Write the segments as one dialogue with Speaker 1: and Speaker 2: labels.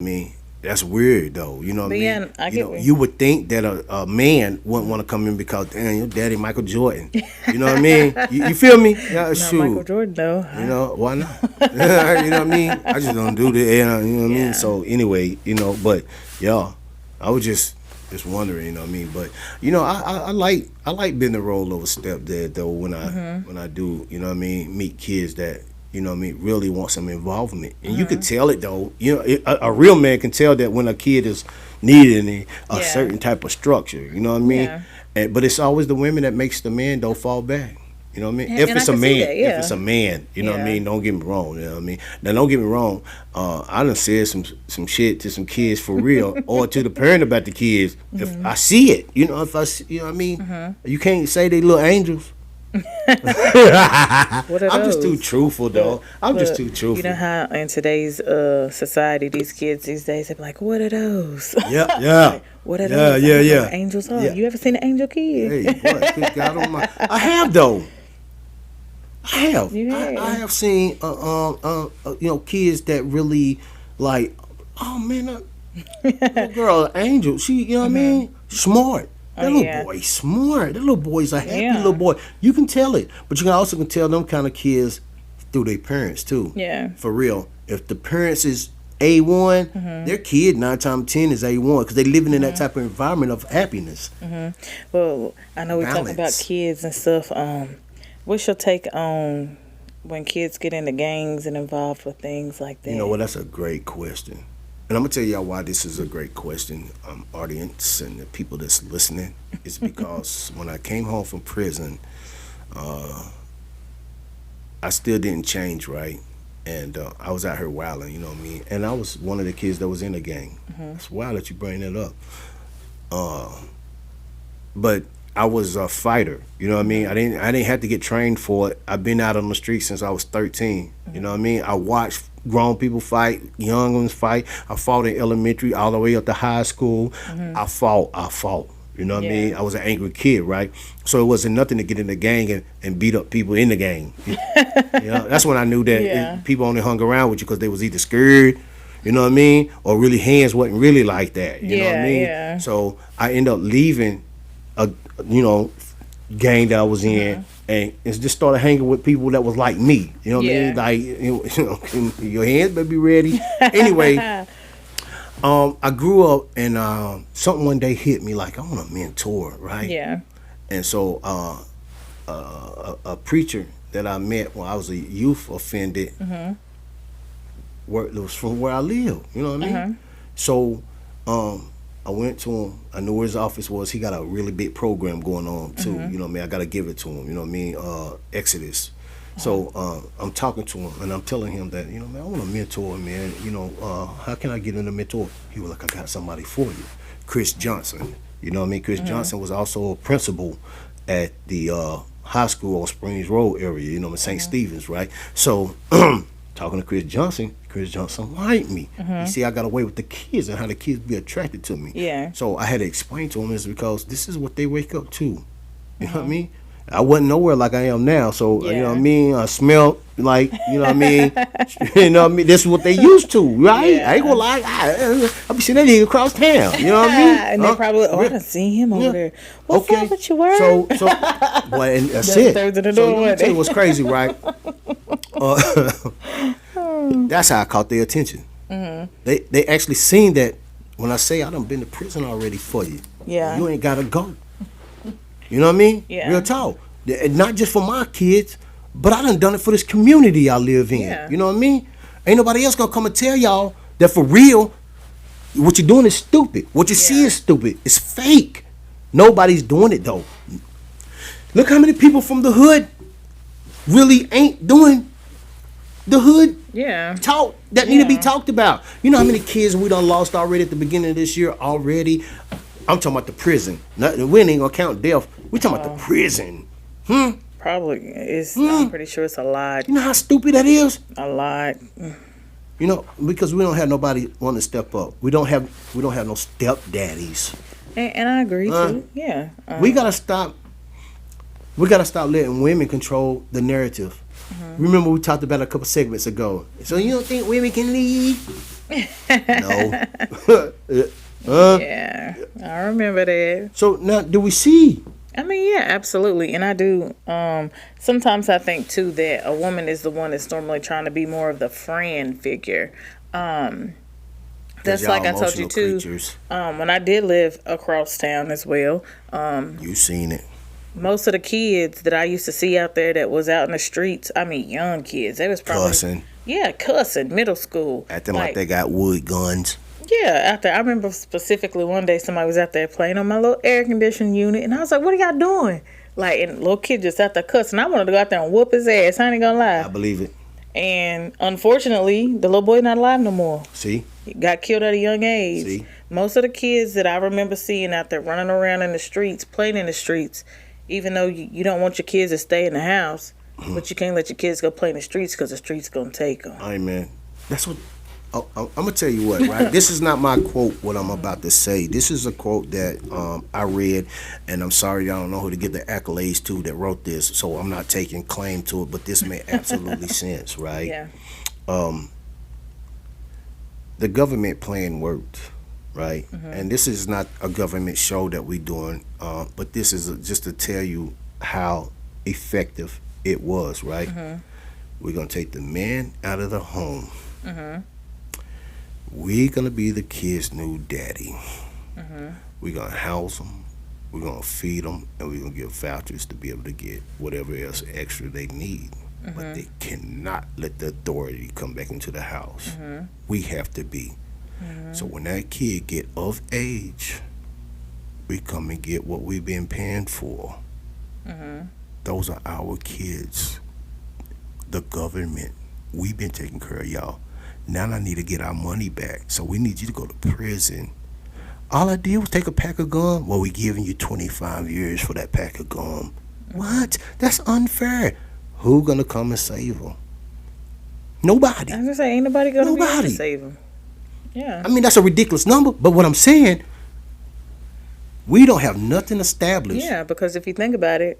Speaker 1: I mean, that's weird though. You know what I
Speaker 2: But
Speaker 1: mean?
Speaker 2: yeah, I
Speaker 1: You
Speaker 2: get
Speaker 1: know,
Speaker 2: what
Speaker 1: you would think that a man wouldn't want to come in because damn, your daddy Michael Jordan. You know what I mean? You feel me? Yeah,
Speaker 2: not Michael
Speaker 1: shoot.
Speaker 2: Jordan though.
Speaker 1: You know why not? You know what I mean? I just don't do the you know what I mean?
Speaker 2: Yeah.
Speaker 1: So anyway, but yeah, I was just wondering, you know what I mean? But I like being the role of a stepdad though when I do, you know what I mean, meet kids that you know what I mean really want some involvement. And you could tell it though. A real man can tell that when a kid is needing a
Speaker 2: Yeah.
Speaker 1: certain type of structure, you know what I mean?
Speaker 2: Yeah.
Speaker 1: But it's always the women that makes the man don't fall back. You know what I mean?
Speaker 2: And I can see that,
Speaker 1: If it's
Speaker 2: yeah.
Speaker 1: a man, you know what I
Speaker 2: Yeah.
Speaker 1: mean. Don't get me wrong. You know what I mean. Now, don't get me wrong. I done said some shit to some kids for real, or to the parent about the kids. If I see it, you know what I mean. You can't say they little angels.
Speaker 2: What are
Speaker 1: I'm just too
Speaker 2: those?
Speaker 1: truthful, though. I'm just
Speaker 2: But
Speaker 1: too
Speaker 2: you know
Speaker 1: truthful.
Speaker 2: how in today's society, these kids these days, they be like, "What are those?
Speaker 1: Yeah, yeah,
Speaker 2: What are
Speaker 1: yeah,
Speaker 2: those? I
Speaker 1: yeah,
Speaker 2: don't know
Speaker 1: yeah,
Speaker 2: what angels are.
Speaker 1: yeah.
Speaker 2: You ever seen an angel kid?
Speaker 1: Hey, what? Good God Almighty. I have though. I have.
Speaker 2: You
Speaker 1: I
Speaker 2: have.
Speaker 1: have seen kids that really like. Oh man, that girl, Angel. She, you know what I mean? Smart. That
Speaker 2: Oh
Speaker 1: little
Speaker 2: yeah,
Speaker 1: boy, smart. That little boy's a happy
Speaker 2: yeah,
Speaker 1: little boy. You can tell it, but you can also can tell them kind of kids through their parents too.
Speaker 2: yeah.
Speaker 1: For real. If the parents is A1, their kid 9 times 10 is A1 because they living in that type of environment of happiness,
Speaker 2: Well, I know we talking about
Speaker 1: balance.
Speaker 2: kids and stuff. What's your take on when kids get into gangs and involved with things like
Speaker 1: You know
Speaker 2: that?
Speaker 1: what? That's a great question. And I'm gonna tell y'all why this is a great question, audience and the people that's listening. Is because when I came home from prison, I still didn't change, right? And I was out here wilding, you know what I mean? And I was one of the kids that was in the gang. It's wild that you bring that up. But I was a fighter, you know what I mean? I didn't have to get trained for it. I've been out on the street since I was 13. You know what I mean? I watched grown people fight, young ones fight. I fought in elementary all the way up to high school. I fought. You know what I mean?
Speaker 2: Yeah.
Speaker 1: I was an angry kid, right? So it wasn't nothing to get in the gang and beat up people in the gang. That's when I knew that
Speaker 2: Yeah.
Speaker 1: people only hung around with you because they was either scared, you know what I mean, or really hands wasn't really like that. You know what I
Speaker 2: Yeah,
Speaker 1: mean?
Speaker 2: yeah.
Speaker 1: So I ended up leaving a gang that I was in, and just started hanging with people that was like me. You know what I
Speaker 2: Yeah.
Speaker 1: mean? Like your hands better be ready. Anyway, I grew up and something one day hit me like I want a mentor, right?
Speaker 2: Yeah.
Speaker 1: And so a preacher that I met when I was a youth offended was from where I live. You know what I mean? So I went to him. I knew where his office was. He got a really big program going on too. You know what I mean? I got to give it to him. You know what I mean? Exodus. So I'm talking to him and I'm telling him that man, I want a mentor, man. How can I get in a mentor? He was like, I got somebody for you, Chris Johnson. You know what I mean? Chris Johnson was also a principal at the high school on Springs Road area. You know, in St. Stephen's, right? So talking to Chris Johnson liked me. You see, I got away with the kids and how the kids be attracted to me.
Speaker 2: Yeah.
Speaker 1: So I had to explain to him is because this is what they wake up to. You know what I mean? I wasn't nowhere like I am now, so you know what I
Speaker 2: Yeah.
Speaker 1: mean. I smelled like you know what I mean. You know what I mean. This is what they used to, right?
Speaker 2: Yeah.
Speaker 1: I ain't gonna lie. I be seeing that nigga across town. You know what I mean?
Speaker 2: And they probably, I done seen him over
Speaker 1: Yeah.
Speaker 2: there. What's up with your word?
Speaker 1: So, well, and that's
Speaker 2: That's
Speaker 1: it.
Speaker 2: Thursday the
Speaker 1: So
Speaker 2: door,
Speaker 1: let me
Speaker 2: wasn't
Speaker 1: tell you
Speaker 2: it?
Speaker 1: what's crazy, right? Uh, that's how I caught their attention. They actually seen that when I say I done been to prison already for you.
Speaker 2: Yeah.
Speaker 1: You ain't gotta go. You know what I mean?
Speaker 2: Yeah.
Speaker 1: Real talk. And not just for my kids, but I done it for this community I live in.
Speaker 2: Yeah.
Speaker 1: You know what I mean? Ain't nobody else gonna come and tell y'all that for real, what you're doing is stupid. What you see
Speaker 2: Yeah.
Speaker 1: is stupid. It's fake. Nobody's doing it though. Look how many people from the hood really ain't doing the hood
Speaker 2: Yeah.
Speaker 1: talk that need to be
Speaker 2: Yeah.
Speaker 1: talked about. You know how many kids we done lost already at the beginning of this year already? I'm talking about the prison. We ain't gonna count death. We talking about the prison.
Speaker 2: Probably. I'm pretty sure it's a lot.
Speaker 1: You know how stupid that is?
Speaker 2: A lot.
Speaker 1: You know, because we don't have nobody want to step up. We don't have no stepdaddies.
Speaker 2: And I agree too. Yeah.
Speaker 1: We gotta stop. We gotta stop letting women control the narrative. Remember we talked about it a couple segments ago. So you don't think women can lead? No.
Speaker 2: Yeah, I remember that.
Speaker 1: So now, do we see?
Speaker 2: I mean, yeah, absolutely. And I do. Sometimes I think too that a woman is the one that's normally trying to be more of the friend figure. That's
Speaker 1: y'all
Speaker 2: like I told you
Speaker 1: emotional
Speaker 2: too.
Speaker 1: creatures.
Speaker 2: When I did live across town as well,
Speaker 1: You seen it.
Speaker 2: most of the kids that I used to see out there that was out in the streets, I mean, young kids, they was probably
Speaker 1: Cussing.
Speaker 2: yeah, cussing, middle school,
Speaker 1: Acting like they got wood guns.
Speaker 2: yeah, out there. I remember specifically one day somebody was out there playing on my little air conditioning unit, and I was like, "What are y'all doing?" Like, and little kid just out there cussing. I wanted to go out there and whoop his ass. I ain't gonna lie.
Speaker 1: I believe it.
Speaker 2: And unfortunately, the little boy not alive no more.
Speaker 1: See?
Speaker 2: He got killed at a young age.
Speaker 1: See?
Speaker 2: Most of the kids that I remember seeing out there running around in the streets, playing in the streets, even though you don't want your kids to stay in the house, but you can't let your kids go play in the streets because the streets gonna take them.
Speaker 1: All right, man. That's what. I'm gonna tell you what, right? This is not my quote. What I'm about to say. This is a quote that I read, and I'm sorry I don't know who to give the accolades to that wrote this, so I'm not taking claim to it. But this made absolutely sense, right?
Speaker 2: Yeah.
Speaker 1: The government plan worked, right? And this is not a government show that we're doing, but this is just to tell you how effective it was, right? We're gonna take the man out of the home. We're gonna be the kid's new daddy. We're gonna house them, we're gonna feed them, and we're gonna give vouchers to be able to get whatever else extra they need. But they cannot let the authority come back into the house. We have to be. So when that kid get of age, we come and get what we've been paying for. Those are our kids. The government, we've been taking care of y'all. Now I need to get our money back. So we need you to go to prison. All I did was take a pack of gum. Well, we giving you 25 years for that pack of gum. What? That's unfair. Who gonna come and save them? Nobody.
Speaker 2: I was gonna say, ain't nobody gonna be able
Speaker 1: Nobody.
Speaker 2: to save him. Yeah.
Speaker 1: I mean, that's a ridiculous number. But what I'm saying, we don't have nothing established.
Speaker 2: Yeah, because if you think about it,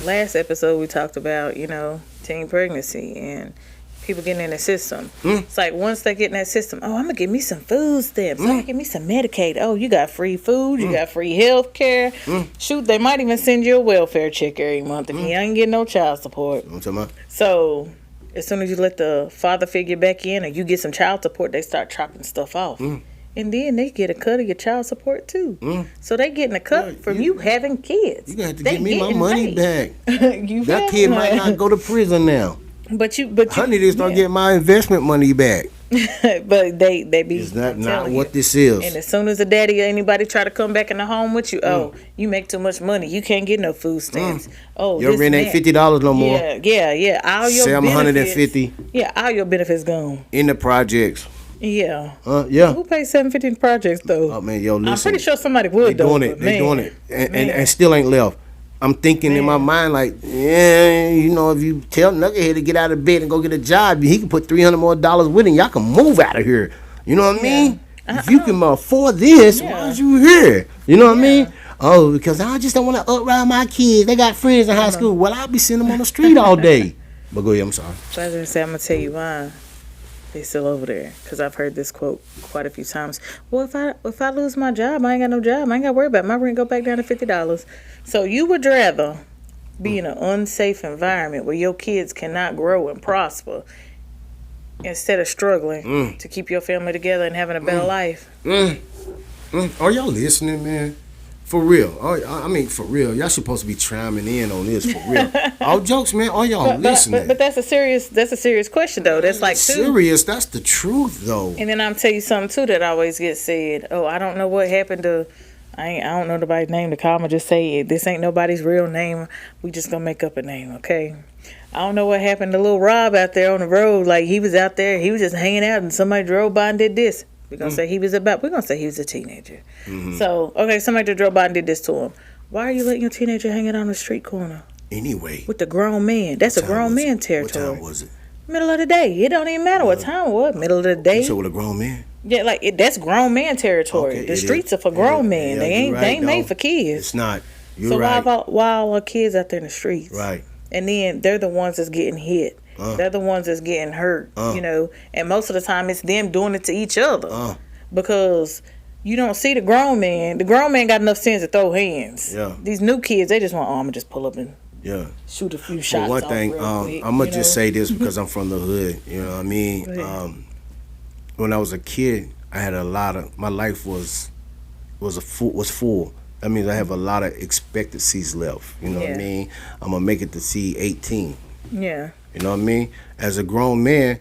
Speaker 2: last episode we talked about, teen pregnancy and people getting in the system. It's like once they get in that system, oh, I'm gonna give me some food stamps. I'm gonna give me some Medicaid. Oh, you got free food, you got free health care. Shoot, they might even send you a welfare check every month if you ain't getting no child support.
Speaker 1: You know what I'm talking about?
Speaker 2: So as soon as you let the father figure back in or you get some child support, they start chopping stuff off. And then they get a cut of your child support too. So they getting a cut from you having kids.
Speaker 1: You got to
Speaker 2: They
Speaker 1: give me my
Speaker 2: getting
Speaker 1: money
Speaker 2: paid.
Speaker 1: back.
Speaker 2: You
Speaker 1: That
Speaker 2: feel
Speaker 1: kid
Speaker 2: me?
Speaker 1: might not go to prison now.
Speaker 2: But you
Speaker 1: I need to start getting my investment money back.
Speaker 2: but they be
Speaker 1: Is that not
Speaker 2: telling
Speaker 1: what
Speaker 2: you.
Speaker 1: this is?
Speaker 2: And as soon as the daddy or anybody try to come back in the home with you, oh, you make too much money. You can't get no food stamps. Oh,
Speaker 1: Your
Speaker 2: this
Speaker 1: rent
Speaker 2: and
Speaker 1: ain't
Speaker 2: that.
Speaker 1: $50 no more.
Speaker 2: Yeah. All your benefits.
Speaker 1: $750
Speaker 2: Yeah, all your benefits gone.
Speaker 1: in the projects.
Speaker 2: Yeah.
Speaker 1: Yeah.
Speaker 2: Who pays $750 in projects though?
Speaker 1: Oh man, yo, listen.
Speaker 2: I'm pretty sure somebody
Speaker 1: they
Speaker 2: would though.
Speaker 1: doing it.
Speaker 2: but
Speaker 1: They
Speaker 2: man,
Speaker 1: doing it, and
Speaker 2: man.
Speaker 1: still ain't left. I'm thinking in my mind like, yeah, if you tell Knucklehead to get out of bed and go get a job, he can put $300 more with him. Y'all can move out of here. You know what I mean? If you can afford this, why is you here? You know what I mean? Oh, because I just don't want to upround my kids. They got friends in high school. Well, I'll be sending them on the street all day. But go ahead, I'm sorry.
Speaker 2: So I was gonna say, I'm gonna tell you why they still over there, because I've heard this quote quite a few times. Well, if I lose my job, I ain't got no job. I ain't got to worry about it. My rent go back down to $50. So you would rather be in an unsafe environment where your kids cannot grow and prosper instead of struggling to keep your family together and having a better life.
Speaker 1: Are y'all listening, man? For real. I mean, for real. Y'all supposed to be chiming in on this for real. All jokes, man. Are y'all listening?
Speaker 2: But that's a serious question though. That's like too.
Speaker 1: Serious. That's the truth, though.
Speaker 2: And then I'm tell you something too that always gets said. Oh, I don't know what happened to. I don't know nobody's name to call. I'ma just say it. This ain't nobody's real name. We just gonna make up a name, okay? I don't know what happened to little Rob out there on the road. Like he was out there, he was just hanging out, and somebody drove by and did this. We're gonna say he was a teenager. So okay, somebody just drove by and did this to him. Why are you letting your teenager hang out on the street corner
Speaker 1: Anyway.
Speaker 2: with the grown man? That's a grown man
Speaker 1: What
Speaker 2: territory.
Speaker 1: time was it?
Speaker 2: Middle of the day. It don't even matter what time it was. Middle of the day.
Speaker 1: So with a grown man?
Speaker 2: Yeah, like that's grown man territory.
Speaker 1: Okay,
Speaker 2: The
Speaker 1: it
Speaker 2: streets
Speaker 1: is.
Speaker 2: are for grown men.
Speaker 1: Yeah,
Speaker 2: They
Speaker 1: you're
Speaker 2: ain't
Speaker 1: right,
Speaker 2: they ain't made
Speaker 1: though.
Speaker 2: for kids.
Speaker 1: It's not. You're
Speaker 2: So
Speaker 1: right.
Speaker 2: why all our kids out there in the streets?
Speaker 1: Right.
Speaker 2: And then they're the ones that's getting hit. They're the ones that's getting hurt, you know. And most of the time, it's them doing it to each other because you don't see the grown man. The grown man got enough sense to throw hands.
Speaker 1: Yeah.
Speaker 2: These new kids, they just want, I'm gonna just pull up and
Speaker 1: Yeah.
Speaker 2: shoot a few
Speaker 1: But
Speaker 2: shots.
Speaker 1: one
Speaker 2: off
Speaker 1: thing,
Speaker 2: real quick,
Speaker 1: I'm gonna
Speaker 2: you
Speaker 1: just
Speaker 2: know?
Speaker 1: say this because I'm from the hood. You know what I mean?
Speaker 2: Go ahead.
Speaker 1: When I was a kid, I had a lot of my life was full. That means I have a lot of expectancies left. You know what I
Speaker 2: Yeah.
Speaker 1: mean? I'm gonna make it to see 18.
Speaker 2: Yeah.
Speaker 1: You know what I mean? As a grown man,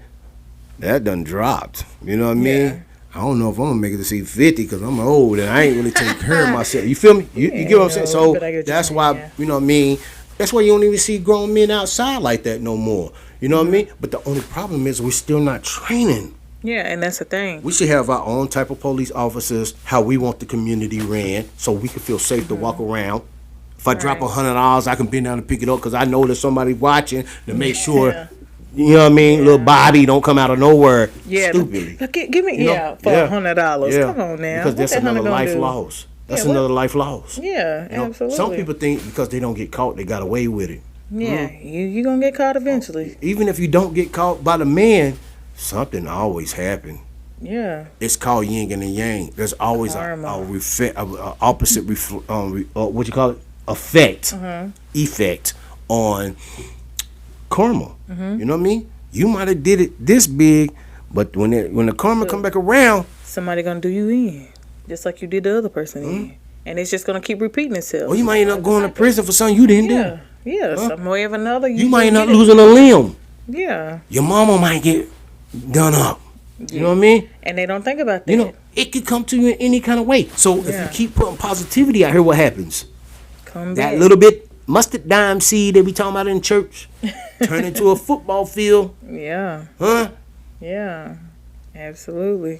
Speaker 1: that done dropped. You know what I mean?
Speaker 2: Yeah.
Speaker 1: I don't know if I'm gonna make it to see 50 because I'm old and I ain't really take care of myself. You feel me? You get what I'm saying?
Speaker 2: no,
Speaker 1: So
Speaker 2: but I get what you're
Speaker 1: that's
Speaker 2: saying,
Speaker 1: why,
Speaker 2: yeah.
Speaker 1: you know what I mean? That's why you don't even see grown men outside like that no more. You know what I mean? But the only problem is we're still not training.
Speaker 2: Yeah, and that's the thing.
Speaker 1: We should have our own type of police officers, how we want the community ran, so we can feel safe to walk around. If I drop
Speaker 2: Right.
Speaker 1: $100, I can bend down and pick it up because I know there's somebody watching to make sure,
Speaker 2: Yeah.
Speaker 1: you know what I mean, little Bobby don't come out of nowhere
Speaker 2: Yeah,
Speaker 1: stupidly.
Speaker 2: look, give me
Speaker 1: You know?
Speaker 2: for
Speaker 1: Yeah.
Speaker 2: $100.
Speaker 1: Yeah.
Speaker 2: Come on now,
Speaker 1: Because
Speaker 2: what
Speaker 1: that's
Speaker 2: that
Speaker 1: another
Speaker 2: 100 gonna
Speaker 1: life
Speaker 2: do?
Speaker 1: loss. That's
Speaker 2: Yeah, what-
Speaker 1: another life loss.
Speaker 2: Yeah,
Speaker 1: You know?
Speaker 2: absolutely.
Speaker 1: Some people think because they don't get caught, they got away with it.
Speaker 2: Yeah, you gonna get caught eventually.
Speaker 1: Even if you don't get caught by the man, something always happen.
Speaker 2: Yeah,
Speaker 1: It's called yin and yang. There's always
Speaker 2: Karma.
Speaker 1: a opposite what you call it, effect, effect on karma. You know what I mean? You might have did it this big, but when the karma come back around,
Speaker 2: somebody gonna do you in, just like you did the other person in, and it's just gonna keep repeating itself.
Speaker 1: or you might end up going to prison for something you didn't
Speaker 2: Yeah,
Speaker 1: do.
Speaker 2: yeah, some way or another.
Speaker 1: You might end
Speaker 2: gonna
Speaker 1: up
Speaker 2: get it.
Speaker 1: losing a limb.
Speaker 2: Yeah,
Speaker 1: Your mama might get done up. You know what I mean?
Speaker 2: and they don't think about that.
Speaker 1: You know, it could come to you in any kind of way. So if
Speaker 2: Yeah.
Speaker 1: you keep putting positivity out here, what happens?
Speaker 2: Come
Speaker 1: That
Speaker 2: back.
Speaker 1: little bit mustard dime seed they be talking about in church turn into a football field,
Speaker 2: Yeah,
Speaker 1: huh?
Speaker 2: yeah, absolutely.